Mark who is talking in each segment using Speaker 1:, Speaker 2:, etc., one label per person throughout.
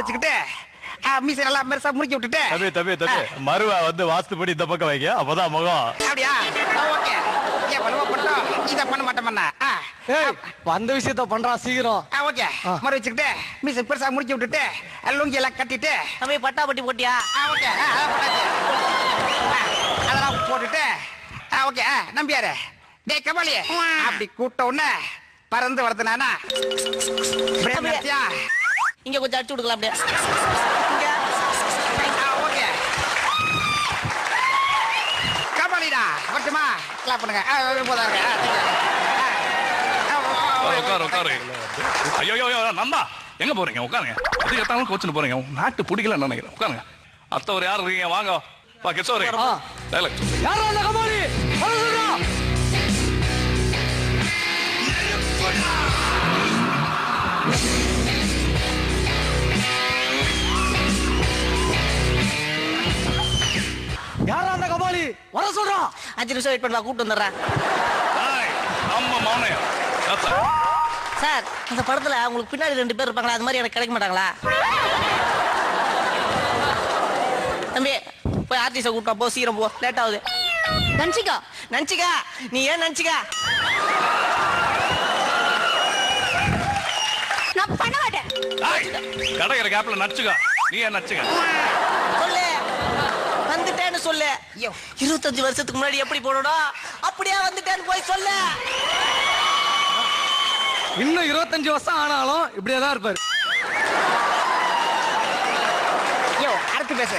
Speaker 1: வச்சுக்கிட்டு மீசை நல்லா பெருசா முடிக்க விட்டுட்டு
Speaker 2: தம்பி மருவா வந்து வாஸ்துபடி இந்த பக்கம் வைக்க அப்பதான் முகம்.
Speaker 1: அப்படியா? ஓகே. ஏன் பண்ணுவா பட்டோம் இதை பண்ண மாட்டோம்னா
Speaker 3: வந்த விஷயத்த பண்றா சீக்கிரம்.
Speaker 1: ஓகே. மறு வச்சுக்கிட்டு மீசை பெருசா முடிக்க விட்டுட்டு லுங்கி எல்லாம் கட்டிட்டு
Speaker 4: தம்பி பட்டாப்பட்டி போட்டியா?
Speaker 1: ஓகே. அதெல்லாம் போட்டுட்டு ஓகே. நம்பியாரு டேய் கபாலி அப்படி கூட்ட உடனே பறந்து வரது நானா
Speaker 4: இங்க கொஞ்சம் அடிச்சு விடுக்கலாம் அப்படியே.
Speaker 1: ஓகே. கபாலிடா வரட்டுமா? கிளாப் பண்ணுங்க. போதாங்க.
Speaker 2: உட்காரு. ஐயோ நந்தா எங்க போறீங்க? உட்காருங்க. எது எத்தாலும் கோச்சுன்னு போறீங்க. நாட்டு பிடிக்கலன்னு நினைக்கிறேன். உட்காருங்க. அத்தவர் யார் இருக்கீங்க? வாங்க வா கிஷோரி.
Speaker 3: யாரா அந்த கபாலி? யாரா அந்த கபாலி? வர சொல்றான்.
Speaker 4: 5 நிமிஷம் வெயிட் பண்ணலாம், கூப்பிட்டு வந்துடுறேன். சார் அந்த படத்துல உங்களுக்கு பின்னாடி 2 பேர் இருப்பாங்களா, அது மாதிரி எனக்கு கிடைக்க மாட்டாங்களா? தம்பி போய் ஆர்டிஸ்ட கூப்பிட்டா போ, சீக்கிரம் போ, லேட் ஆகுது. நன்சிகா நீ ஏன் நன்சிகா?
Speaker 5: நான் பண்ண மாட்டேன்.
Speaker 2: கடைக்கிற கேப்ல நச்சுக்கா. நீ ஏன் நச்சுக்கா?
Speaker 4: சொல்லு வந்துட்டேன்னு சொல்லு. 25 வருஷத்துக்கு முன்னாடி எப்படி போடணும் அப்படியே வந்துட்டேன்னு போய் சொல்லு.
Speaker 3: இன்னும் 25 வருஷம் ஆனாலும் இப்படியேதான் இருப்பாரு.
Speaker 1: அடுத்து பேசு.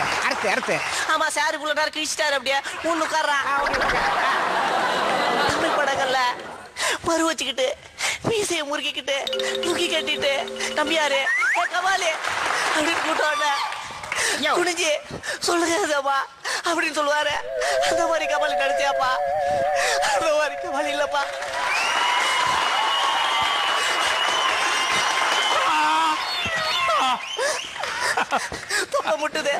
Speaker 1: அடுத்து
Speaker 4: ஆமா சார் இவ்வளவு நேரம் கிழிச்சிட்டாரு. அப்படியே ஊன்னு உட்கார்றா. தமிழ் படங்கள்ல பரு வச்சுக்கிட்டு மீசையை முறுக்கிக்கிட்டு தூக்கி கட்டிட்டு நம்பியாரு கபாலி அப்படின்னு கூட்டோட குனிஞ்சு சொல்லுங்கப்பா அப்படின்னு சொல்லுவாரு. அந்த மாதிரி கபாலி நடிச்சியாப்பா? அந்த மாதிரி கபாலி இல்லப்பா. தொப்ப முட்டுது.